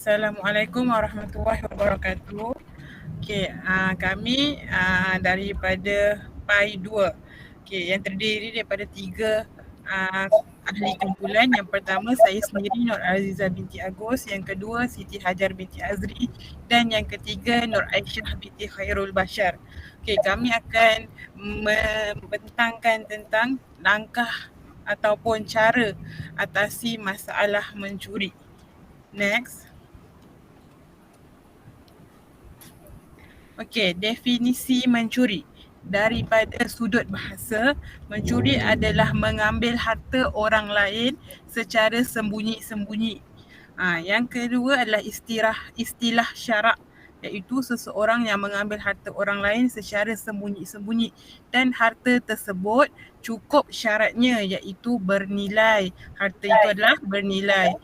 Assalamualaikum warahmatullahi wabarakatuh. Okey, kami daripada PAI 2. Okey, yang terdiri daripada 3 ahli kumpulan. Yang pertama saya sendiri Nur Aziza binti Agus, yang kedua Siti Hajar binti Azri dan yang ketiga Nur Aisyah binti Khairul Bashar. Okey, kami akan membentangkan tentang langkah ataupun cara atasi masalah mencuri. Next. Okey, definisi mencuri. Daripada sudut bahasa, mencuri adalah mengambil harta orang lain secara sembunyi-sembunyi. Yang kedua adalah istilah syarak, iaitu seseorang yang mengambil harta orang lain secara sembunyi-sembunyi dan harta tersebut cukup syaratnya iaitu bernilai. Harta itu adalah bernilai.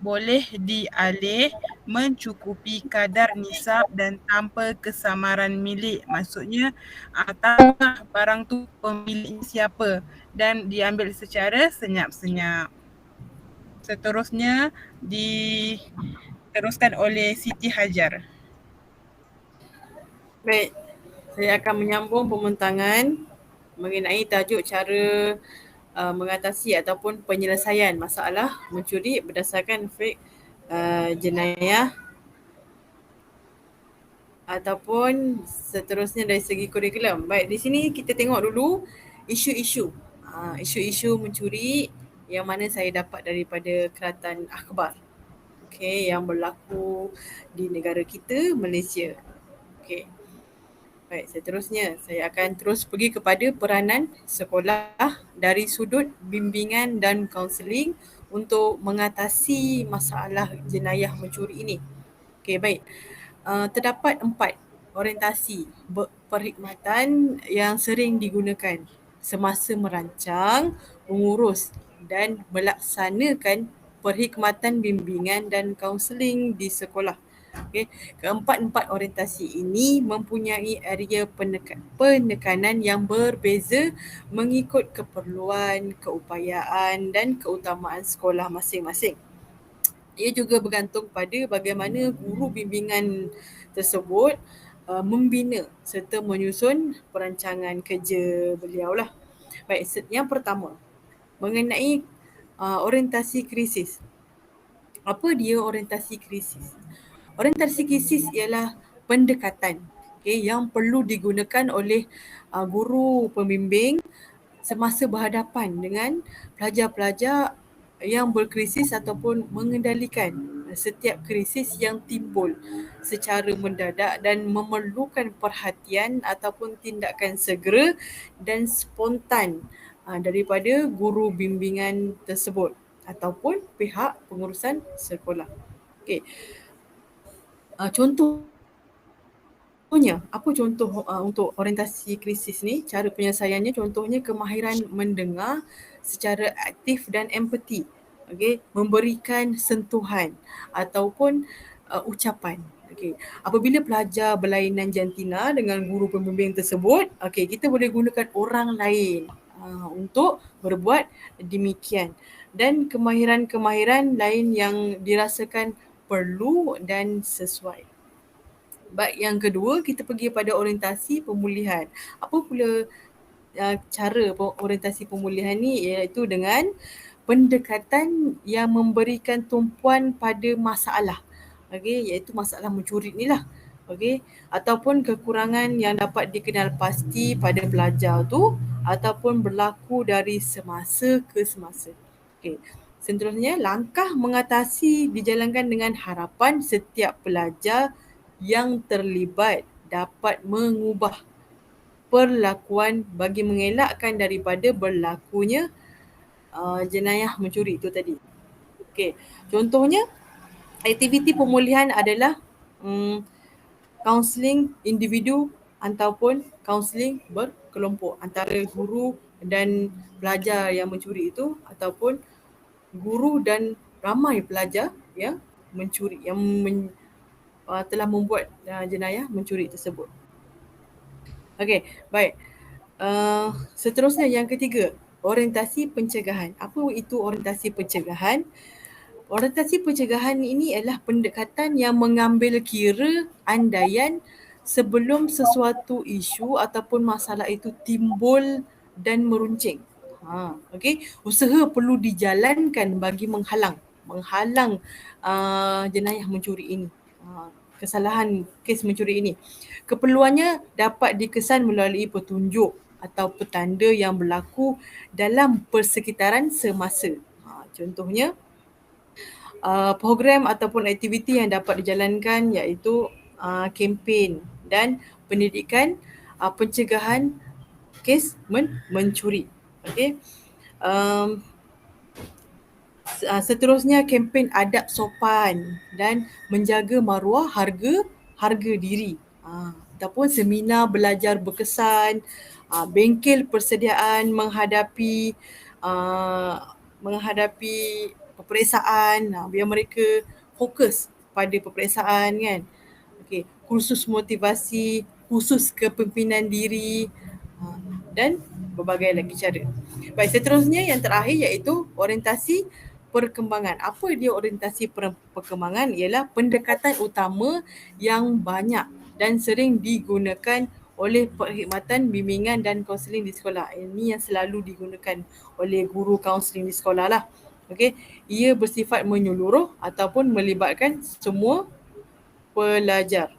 Boleh dialih, mencukupi kadar nisab dan tanpa kesamaran milik. Maksudnya tanpa barang tu pemiliknya siapa dan diambil secara senyap-senyap. Seterusnya diteruskan oleh Siti Hajar. Baik, saya akan menyambung pembentangan mengenai tajuk cara mengatasi ataupun penyelesaian masalah mencuri berdasarkan jenayah ataupun seterusnya dari segi kurikulum. Baik, di sini kita tengok dulu isu-isu. Isu-isu mencuri yang mana saya dapat daripada Keratan Akhbar. Okey, yang berlaku di negara kita, Malaysia. Okey. Baik, seterusnya saya akan terus pergi kepada peranan sekolah dari sudut bimbingan dan kaunseling untuk mengatasi masalah jenayah mencuri ini. Okey, baik. Terdapat 4 orientasi perkhidmatan yang sering digunakan semasa merancang, mengurus dan melaksanakan perkhidmatan bimbingan dan kaunseling di sekolah. Okay. Keempat-empat orientasi ini mempunyai area penekanan yang berbeza mengikut keperluan, keupayaan dan keutamaan sekolah masing-masing. Ia juga bergantung pada bagaimana guru bimbingan tersebut membina serta menyusun perancangan kerja beliau lah. Baik, yang pertama mengenai orientasi krisis. Apa dia orientasi krisis? Orientasi krisis ialah pendekatan yang perlu digunakan oleh guru pembimbing semasa berhadapan dengan pelajar-pelajar yang berkrisis ataupun mengendalikan setiap krisis yang timbul secara mendadak dan memerlukan perhatian ataupun tindakan segera dan spontan daripada guru bimbingan tersebut ataupun pihak pengurusan sekolah. Okey. Contohnya, apa contoh untuk orientasi krisis ni? Cara penyelesaiannya contohnya kemahiran mendengar secara aktif dan empati. Okey, memberikan sentuhan ataupun ucapan. Okey, apabila pelajar berlainan jantina dengan guru pembimbing tersebut, okey, kita boleh gunakan orang lain untuk berbuat demikian. Dan kemahiran-kemahiran lain yang dirasakan perlu dan sesuai. Baik, yang kedua kita pergi pada orientasi pemulihan. Apa pula cara orientasi pemulihan ni? Iaitu dengan pendekatan yang memberikan tumpuan pada masalah. Okey, iaitu masalah mencuri ni lah. Okey, ataupun kekurangan yang dapat dikenal pasti pada pelajar tu ataupun berlaku dari semasa ke semasa. Okey. Seterusnya, langkah mengatasi dijalankan dengan harapan setiap pelajar yang terlibat dapat mengubah perlakuan bagi mengelakkan daripada berlakunya jenayah mencuri itu tadi. Okey, contohnya aktiviti pemulihan adalah kaunseling individu ataupun kaunseling berkelompok antara guru dan pelajar yang mencuri itu ataupun guru dan ramai pelajar yang mencuri, yang telah membuat jenayah mencuri tersebut. Okey, baik. Seterusnya yang ketiga, orientasi pencegahan. Apa itu orientasi pencegahan? Orientasi pencegahan ini adalah pendekatan yang mengambil kira andaian sebelum sesuatu isu ataupun masalah itu timbul dan meruncing. Okey, usaha perlu dijalankan bagi menghalang jenayah mencuri ini. Kesalahan kes mencuri ini. Keperluannya dapat dikesan melalui petunjuk atau petanda yang berlaku dalam persekitaran semasa. Contohnya, program ataupun aktiviti yang dapat dijalankan iaitu kempen dan pendidikan pencegahan kes mencuri. Okey. Seterusnya, kempen adab sopan dan menjaga maruah harga diri. Ataupun seminar belajar berkesan, bengkel persediaan menghadapi peperiksaan, biar mereka fokus pada peperiksaan kan. Okey, kursus motivasi, khusus kepimpinan diri dan berbagai lagi cara. Baik, seterusnya yang terakhir iaitu orientasi perkembangan. Apa dia orientasi perkembangan? Ialah pendekatan utama yang banyak dan sering digunakan oleh perkhidmatan bimbingan dan kaunseling di sekolah. Ini yang selalu digunakan oleh guru kaunseling di sekolah lah. Okey, ia bersifat menyeluruh ataupun melibatkan semua pelajar.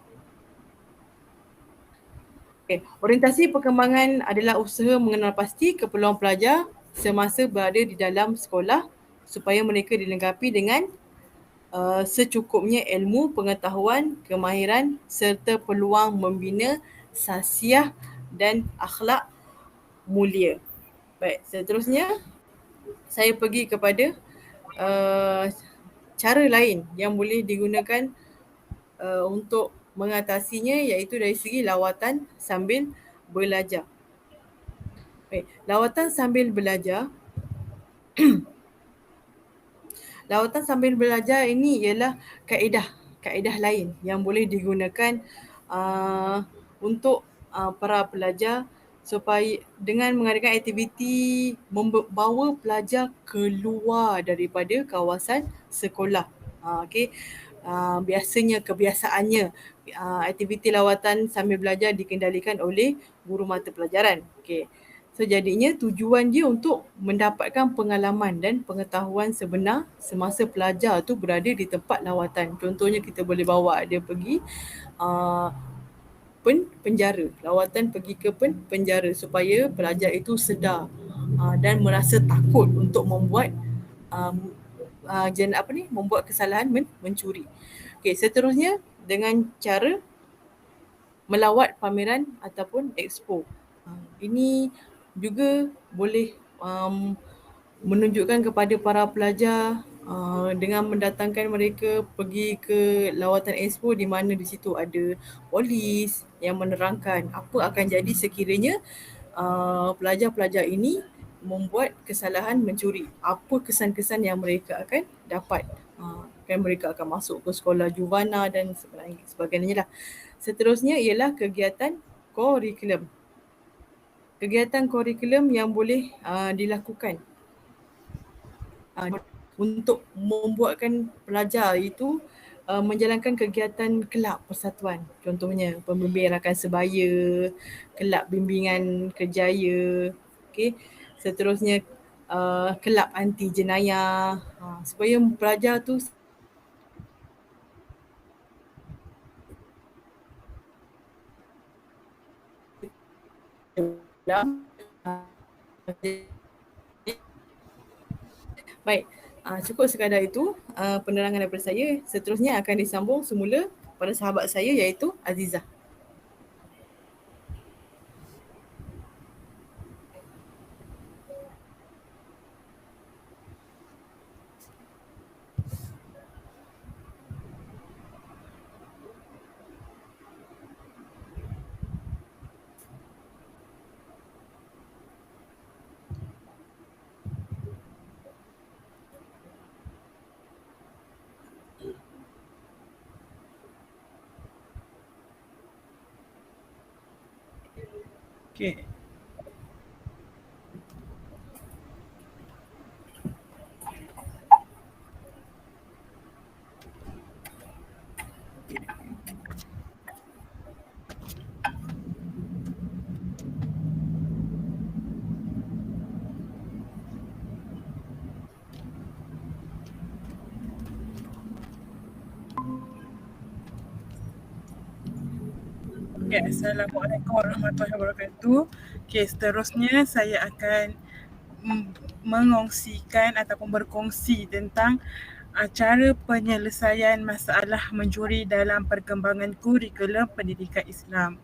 Okay. Orientasi perkembangan adalah usaha mengenal pasti keperluan pelajar semasa berada di dalam sekolah supaya mereka dilengkapi dengan secukupnya ilmu, pengetahuan, kemahiran serta peluang membina sasiah dan akhlak mulia. Baik, seterusnya saya pergi kepada cara lain yang boleh digunakan untuk mengatasinya, iaitu dari segi lawatan sambil belajar. Baik, lawatan sambil belajar. Lawatan sambil belajar ini ialah kaedah lain yang boleh digunakan untuk para pelajar supaya dengan mengadakan aktiviti membawa pelajar keluar daripada kawasan sekolah. Okey. Kebiasaannya aktiviti lawatan sambil belajar dikendalikan oleh guru mata pelajaran. Okey. So jadinya tujuan dia untuk mendapatkan pengalaman dan pengetahuan sebenar semasa pelajar tu berada di tempat lawatan. Contohnya kita boleh bawa dia pergi penjara. Lawatan pergi ke penjara supaya pelajar itu sedar dan merasa takut untuk membuat membuat kesalahan mencuri. Okey, seterusnya dengan cara melawat pameran ataupun expo. Ini juga boleh menunjukkan kepada para pelajar dengan mendatangkan mereka pergi ke lawatan expo di mana di situ ada polis yang menerangkan apa akan jadi sekiranya pelajar-pelajar ini membuat kesalahan mencuri. Apa kesan-kesan yang mereka akan dapat. Kan mereka akan masuk ke sekolah juvana dan sebagainya lah. Seterusnya ialah kegiatan kurikulum. Kegiatan kurikulum yang boleh dilakukan untuk membuatkan pelajar itu menjalankan kegiatan kelab persatuan. Contohnya pembimbing rakan sebaya, kelab bimbingan kerjaya. Okay. Seterusnya kelab anti jenayah, supaya pelajar tu baik. Cukup sekadar itu penerangan daripada saya. Seterusnya akan disambung semula pada sahabat saya iaitu Azizah. Okay. Okay, Assalamualaikum warahmatullahi wabarakatuh. Okay, seterusnya saya akan mengongsikan ataupun berkongsi tentang cara penyelesaian masalah mencuri dalam perkembangan kurikulum pendidikan Islam.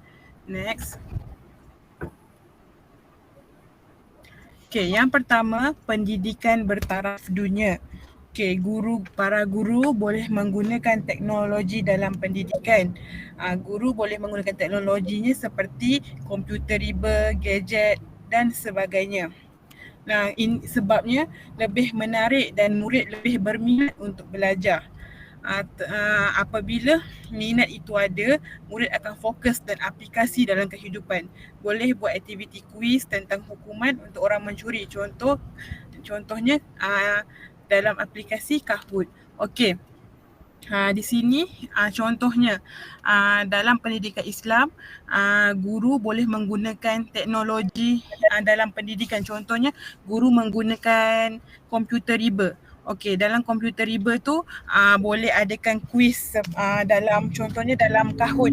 Next. Okay, yang pertama, pendidikan bertaraf dunia. Okay, para guru boleh menggunakan teknologi dalam pendidikan. Guru boleh menggunakan teknologinya seperti komputer riba, gadget dan sebagainya. Nah, sebabnya lebih menarik dan murid lebih berminat untuk belajar. Apabila minat itu ada, murid akan fokus dan aplikasi dalam kehidupan. Boleh buat aktiviti kuis tentang hukuman untuk orang mencuri. Contohnya dalam aplikasi Kahoot. Okey. Di sini contohnya dalam pendidikan Islam, guru boleh menggunakan teknologi dalam pendidikan. Contohnya guru menggunakan komputer riba. Okey, dalam komputer riba tu boleh adakan kuis contohnya dalam Kahoot.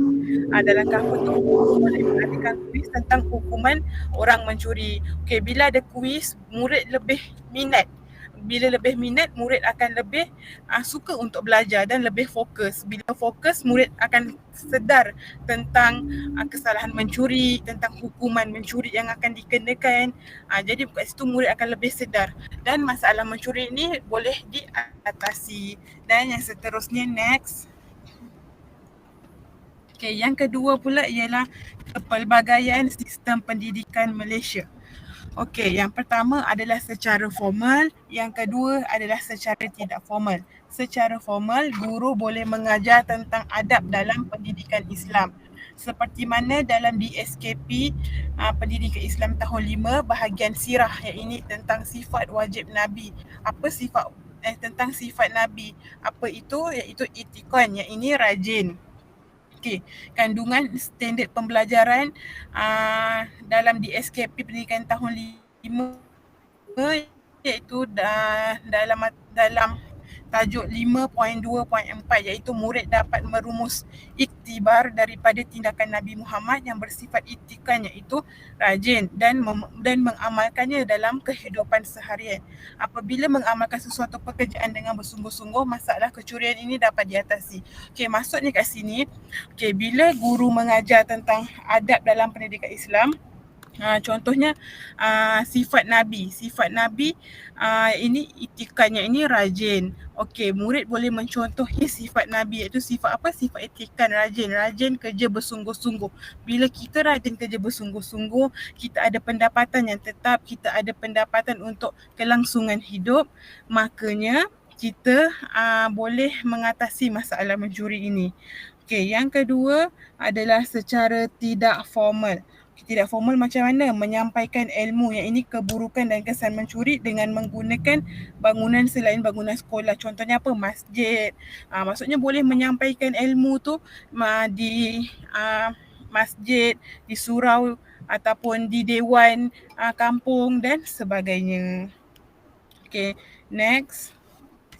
Dalam Kahoot tu guru boleh adakan kuis tentang hukuman orang mencuri. Okey, bila ada kuis, murid lebih minat. Bila lebih minat, murid akan lebih suka untuk belajar dan lebih fokus. Bila fokus, murid akan sedar tentang kesalahan mencuri, tentang hukuman mencuri yang akan dikenakan. Jadi kat situ murid akan lebih sedar dan masalah mencuri ini boleh diatasi. Dan yang seterusnya, next. Okay, yang kedua pula ialah kepelbagaian sistem pendidikan Malaysia. Okey, yang pertama adalah secara formal, yang kedua adalah secara tidak formal. Secara formal, guru boleh mengajar tentang adab dalam pendidikan Islam. Seperti mana dalam DSKP Pendidikan Islam tahun 5 bahagian sirah, yang ini tentang sifat wajib Nabi. Apa sifat tentang sifat Nabi? Apa itu? Iaitu itikon, yang ini rajin. Okey, kandungan standard pembelajaran dalam DSKP Pendidikan tahun 5 iaitu dalam tajuk 5.2.4 iaitu murid dapat merumus iktibar daripada tindakan Nabi Muhammad yang bersifat itikan, iaitu rajin dan mengamalkannya dalam kehidupan seharian. Apabila mengamalkan sesuatu pekerjaan dengan bersungguh-sungguh, masalah kecurian ini dapat diatasi. Okey, maksudnya kat sini, bila guru mengajar tentang adab dalam pendidikan Islam, contohnya sifat Nabi ini itikannya, ini rajin. Okey, murid boleh mencontohi sifat Nabi, iaitu sifat apa? Sifat itikan, rajin kerja bersungguh-sungguh. Bila kita rajin kerja bersungguh-sungguh, kita ada pendapatan yang tetap, kita ada pendapatan untuk kelangsungan hidup, makanya kita boleh mengatasi masalah mencuri ini. Okey, yang kedua adalah secara tidak formal. Tidak formal macam mana? Menyampaikan ilmu, yang ini keburukan dan kesan mencuri dengan menggunakan bangunan selain bangunan sekolah. Contohnya apa? Masjid. Maksudnya boleh menyampaikan ilmu tu di masjid, di surau ataupun di dewan kampung dan sebagainya. Okay, next.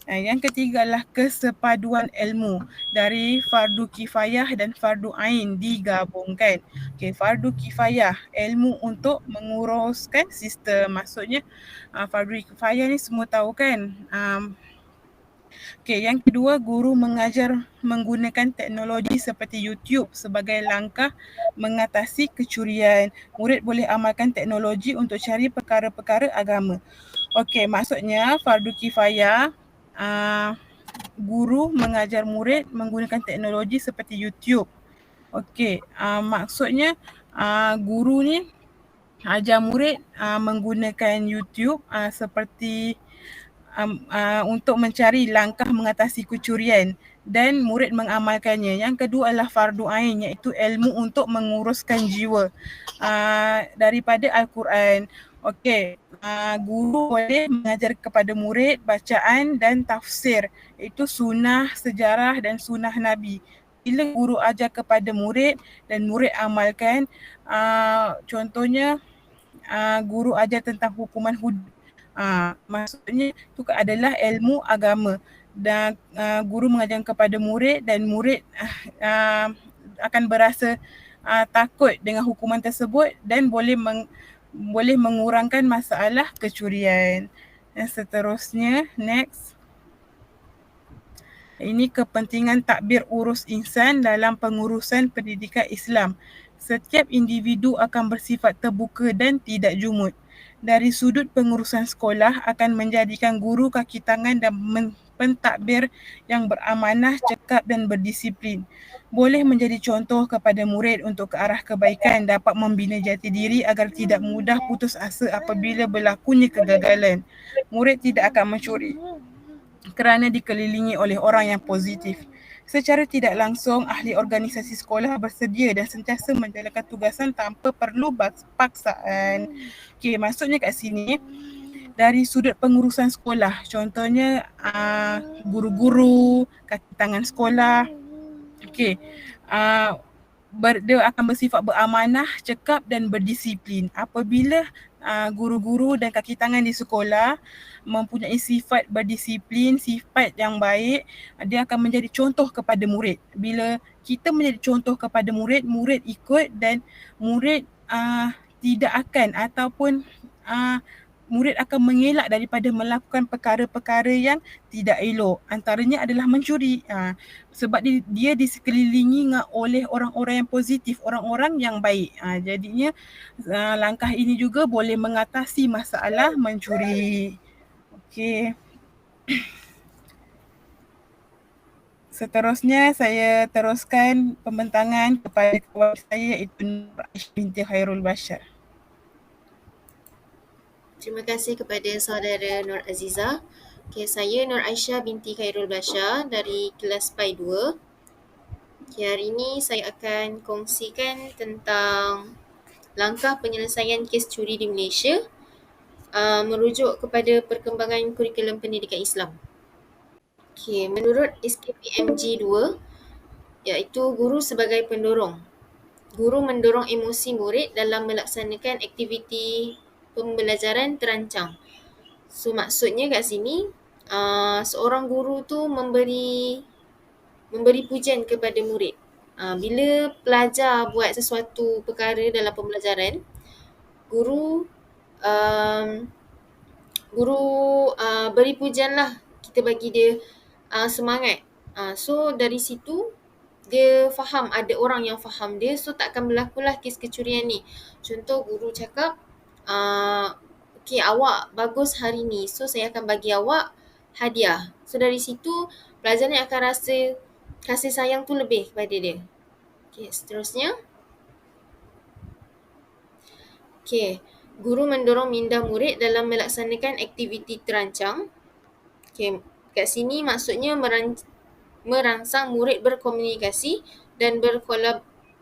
Yang ketiga adalah kesepaduan ilmu dari fardu kifayah dan fardu ain digabungkan. Okey, fardu kifayah, ilmu untuk menguruskan sistem. Maksudnya fardu kifayah ni semua tahu kan. Okey, yang kedua, guru mengajar menggunakan teknologi seperti YouTube sebagai langkah mengatasi kecurian. Murid boleh amalkan teknologi untuk cari perkara-perkara agama. Okey, maksudnya fardu kifayah, guru mengajar murid menggunakan teknologi seperti YouTube. Okey, maksudnya guru ni ajar murid menggunakan YouTube seperti untuk mencari langkah mengatasi kecurian dan murid mengamalkannya. Yang kedua adalah fardu ain, iaitu ilmu untuk menguruskan jiwa daripada Al-Quran. Okey, guru boleh mengajar kepada murid bacaan dan tafsir, iaitu sunnah, sejarah dan sunnah Nabi. Bila guru ajar kepada murid dan murid amalkan, contohnya guru ajar tentang hukuman hudud, maksudnya itu adalah ilmu agama, dan guru mengajar kepada murid dan murid akan berasa takut dengan hukuman tersebut dan boleh mengurangkan masalah kecurian. Dan seterusnya, next. Ini kepentingan takbir urus insan dalam pengurusan pendidikan Islam. Setiap individu akan bersifat terbuka dan tidak jumud. Dari sudut pengurusan sekolah akan menjadikan guru kaki tangan dan pentadbir yang beramanah, cekap dan berdisiplin. Boleh menjadi contoh kepada murid untuk ke arah kebaikan, dapat membina jati diri agar tidak mudah putus asa apabila berlakunya kegagalan. Murid tidak akan mencuri kerana dikelilingi oleh orang yang positif. Secara tidak langsung, ahli organisasi sekolah bersedia dan sentiasa menjalankan tugasan tanpa perlu paksaan. Okey, maksudnya kat sini, dari sudut pengurusan sekolah, contohnya guru-guru, kaki tangan sekolah, okey, dia akan bersifat beramanah, cekap dan berdisiplin. Apabila guru-guru dan kaki tangan di sekolah mempunyai sifat berdisiplin, sifat yang baik, dia akan menjadi contoh kepada murid. Bila kita menjadi contoh kepada murid, murid ikut dan murid tidak akan ataupun murid akan mengelak daripada melakukan perkara-perkara yang tidak elok. Antaranya adalah mencuri. Sebab dia disekelilingi oleh orang-orang yang positif, orang-orang yang baik. Jadinya langkah ini juga boleh mengatasi masalah mencuri. Okey. Seterusnya saya teruskan pembentangan kepada kawan saya iaitu Nur Aisyah binti Khairul Bashar. Terima kasih kepada saudara Nur Aziza. Okay, saya Nur Aisyah binti Khairul Bashar dari kelas PAI 2. Okay, hari ini saya akan kongsikan tentang langkah penyelesaian kes curi di Malaysia merujuk kepada perkembangan kurikulum pendidikan Islam. Okay, menurut SKPMG 2, iaitu guru sebagai pendorong. Guru mendorong emosi murid dalam melaksanakan aktiviti pembelajaran terancang. So maksudnya kat sini, seorang guru tu memberi pujian kepada murid. Bila pelajar buat sesuatu perkara dalam pembelajaran, guru beri pujian lah. Kita bagi dia semangat. So dari situ dia faham, ada orang yang faham dia, so tak akan berlakulah kes kecurian ni. Contoh guru cakap, okay, awak bagus hari ni, so saya akan bagi awak hadiah. So dari situ pelajar ni akan rasa kasih sayang tu lebih kepada dia. Okay, seterusnya. Okay, guru mendorong minda murid dalam melaksanakan aktiviti terancang. Okay, kat sini maksudnya merangsang murid berkomunikasi dan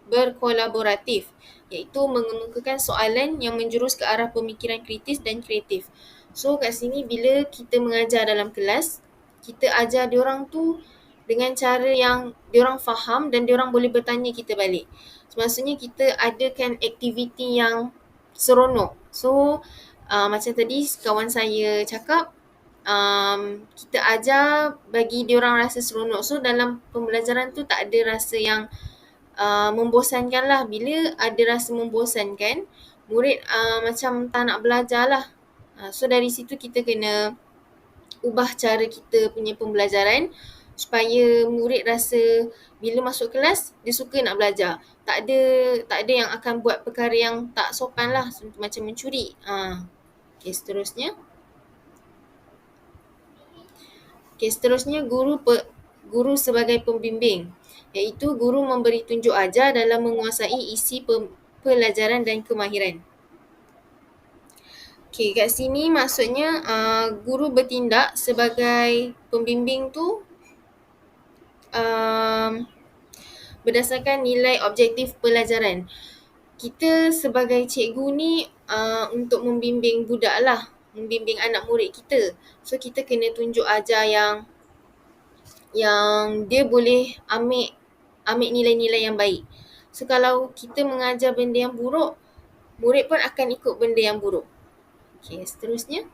berkolaboratif, iaitu mengemukakan soalan yang menjurus ke arah pemikiran kritis dan kreatif. So kat sini bila kita mengajar dalam kelas, kita ajar diorang tu dengan cara yang diorang faham dan diorang boleh bertanya kita balik. So, maksudnya kita adakan aktiviti yang seronok. So macam tadi kawan saya cakap, kita ajar bagi diorang rasa seronok. So dalam pembelajaran tu tak ada rasa yang membosankan lah. Bila ada rasa membosankan, murid macam tak nak belajar lah. So dari situ kita kena ubah cara kita punya pembelajaran supaya murid rasa bila masuk kelas dia suka nak belajar. Tak ada yang akan buat perkara yang tak sopan lah, macam mencuri. Okay, seterusnya. Okay, seterusnya guru sebagai pembimbing, iaitu guru memberi tunjuk ajar dalam menguasai isi pelajaran dan kemahiran. Okay, kat sini maksudnya guru bertindak sebagai pembimbing tu berdasarkan nilai objektif pelajaran. Kita sebagai cikgu ni untuk membimbing budak lah, membimbing anak murid kita. So kita kena tunjuk ajar yang dia boleh ambil nilai-nilai yang baik. So kalau kita mengajar benda yang buruk, murid pun akan ikut benda yang buruk. Okay, seterusnya.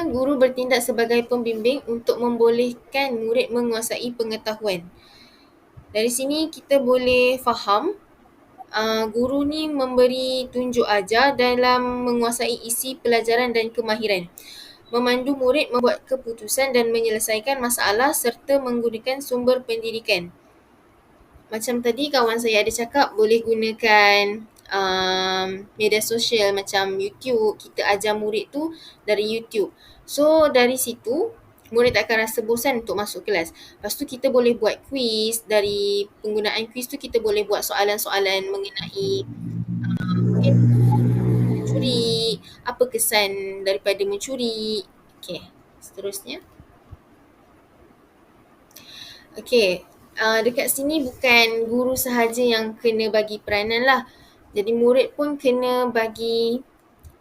Guru bertindak sebagai pembimbing untuk membolehkan murid menguasai pengetahuan. Dari sini kita boleh faham guru ni memberi tunjuk ajar dalam menguasai isi pelajaran dan kemahiran, memandu murid membuat keputusan dan menyelesaikan masalah serta menggunakan sumber pendidikan. Macam tadi kawan saya ada cakap boleh gunakan media sosial macam YouTube, kita ajar murid tu dari YouTube. So dari situ murid tak akan rasa bosan untuk masuk kelas. Lepas tu kita boleh buat quiz, dari penggunaan quiz tu kita boleh buat soalan-soalan mengenai mungkin mencuri, apa kesan daripada mencuri. Okey, seterusnya. Okey, dekat sini bukan guru sahaja yang kena bagi peranan lah. Jadi murid pun kena bagi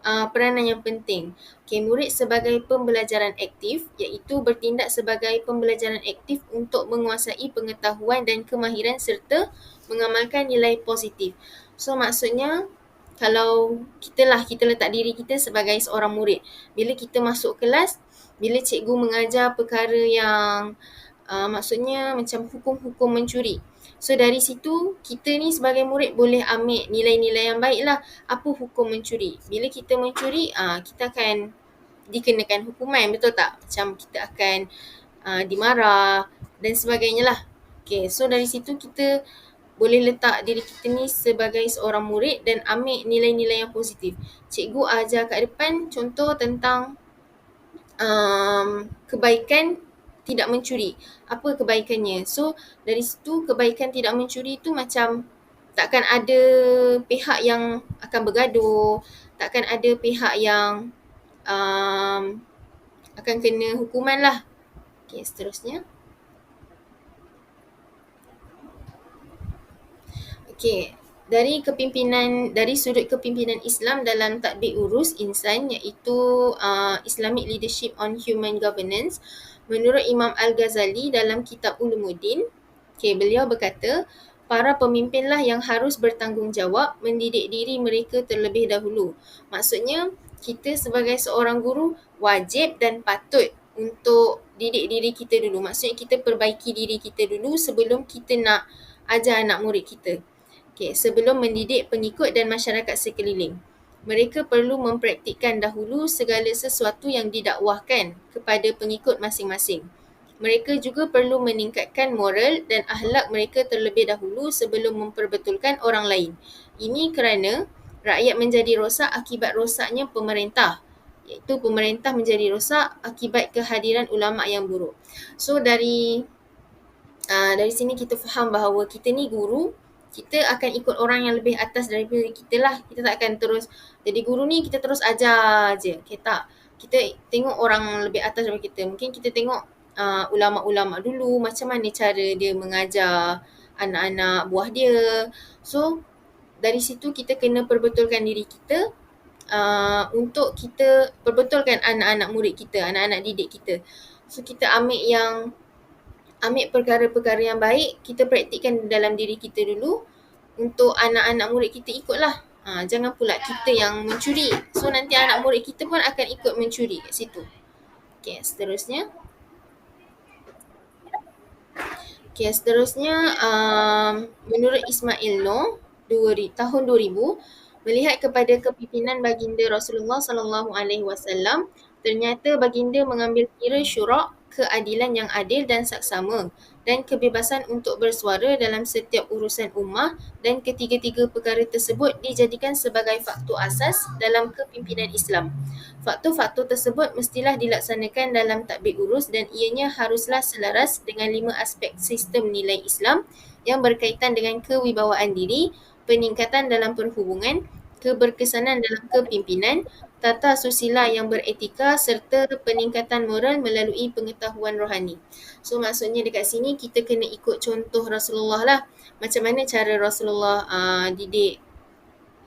peranan yang penting. Okey, murid sebagai pembelajaran aktif iaitu bertindak sebagai pembelajaran aktif untuk menguasai pengetahuan dan kemahiran serta mengamalkan nilai positif. So maksudnya kalau kita letak diri kita sebagai seorang murid. Bila kita masuk kelas, bila cikgu mengajar perkara yang maksudnya macam hukum-hukum mencuri. So dari situ kita ni sebagai murid boleh ambil nilai-nilai yang baik lah. Apa hukum mencuri? Bila kita mencuri, kita akan dikenakan hukuman, betul tak? Macam kita akan dimarah dan sebagainya lah. Okay, so dari situ kita boleh letak diri kita ni sebagai seorang murid dan ambil nilai-nilai yang positif. Cikgu ajar kat depan contoh tentang kebaikan tidak mencuri. Apa kebaikannya? So dari situ kebaikan tidak mencuri tu macam takkan ada pihak yang akan bergaduh, takkan ada pihak yang akan kena hukuman lah. Okay, seterusnya. Okay, dari sudut kepimpinan Islam dalam tadbir urus insan iaitu Islamic Leadership on Human Governance, menurut Imam Al-Ghazali dalam kitab Ulumuddin, beliau berkata, para pemimpinlah yang harus bertanggungjawab mendidik diri mereka terlebih dahulu. Maksudnya, kita sebagai seorang guru wajib dan patut untuk didik diri kita dulu. Maksudnya kita perbaiki diri kita dulu sebelum kita nak ajar anak murid kita. Sebelum mendidik pengikut dan masyarakat sekeliling. Mereka perlu mempraktikkan dahulu segala sesuatu yang didakwahkan kepada pengikut masing-masing. Mereka juga perlu meningkatkan moral dan akhlak mereka terlebih dahulu sebelum memperbetulkan orang lain. Ini kerana rakyat menjadi rosak akibat rosaknya pemerintah, iaitu pemerintah menjadi rosak akibat kehadiran ulama yang buruk. So dari sini kita faham bahawa kita ni guru, kita akan ikut orang yang lebih atas daripada kita lah. Kita tak akan terus jadi guru ni kita terus ajar je. Tak. Kita tengok orang lebih atas daripada kita. Mungkin kita tengok ulama-ulama dulu, macam mana cara dia mengajar anak-anak buah dia. So dari situ kita kena perbetulkan diri kita untuk kita perbetulkan anak-anak murid kita, anak-anak didik kita. So kita ambil perkara-perkara yang baik, kita praktikkan dalam diri kita dulu. Untuk anak-anak murid kita ikutlah. Jangan pula kita yang mencuri. So nanti anak murid kita pun akan ikut mencuri kat situ. Okay, seterusnya. Menurut Ismail Noor, tahun 2000, melihat kepada kepimpinan baginda Rasulullah SAW, ternyata baginda mengambil kira syura, keadilan yang adil dan saksama, dan kebebasan untuk bersuara dalam setiap urusan ummah, dan ketiga-tiga perkara tersebut dijadikan sebagai faktor asas dalam kepimpinan Islam. Faktor-faktor tersebut mestilah dilaksanakan dalam tadbir urus dan ianya haruslah selaras dengan 5 aspek sistem nilai Islam yang berkaitan dengan kewibawaan diri, peningkatan dalam perhubungan, keberkesanan dalam kepimpinan, tata susila yang beretika serta peningkatan moral melalui pengetahuan rohani. So maksudnya dekat sini kita kena ikut contoh Rasulullah lah. Macam mana cara Rasulullah didik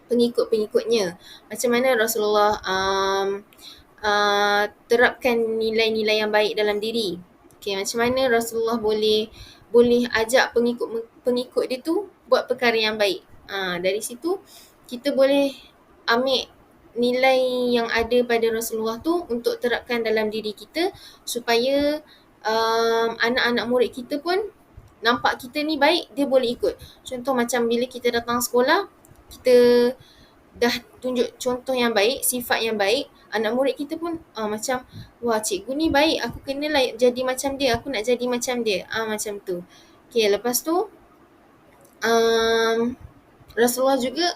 pengikut-pengikutnya. Macam mana Rasulullah terapkan nilai-nilai yang baik dalam diri. Macam mana Rasulullah boleh ajak pengikut dia tu buat perkara yang baik. Dari situ kita boleh ambil nilai yang ada pada Rasulullah tu untuk terapkan dalam diri kita supaya anak-anak murid kita pun nampak kita ni baik, dia boleh ikut. Contoh macam bila kita datang sekolah, kita dah tunjuk contoh yang baik, sifat yang baik, anak murid kita pun macam, wah cikgu ni baik, aku kenalah jadi macam dia, aku nak jadi macam dia. Macam tu. Okay, lepas tu Rasulullah juga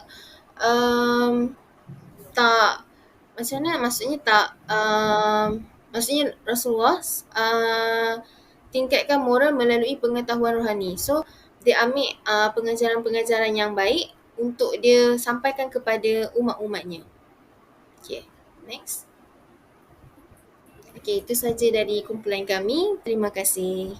tak, macam mana, maksudnya tak, maksudnya Rasulullah tingkatkan moral melalui pengetahuan rohani. So dia ambil pengajaran-pengajaran yang baik untuk dia sampaikan kepada umat-umatnya. Okay, next. Okay, itu saja dari kumpulan kami. Terima kasih.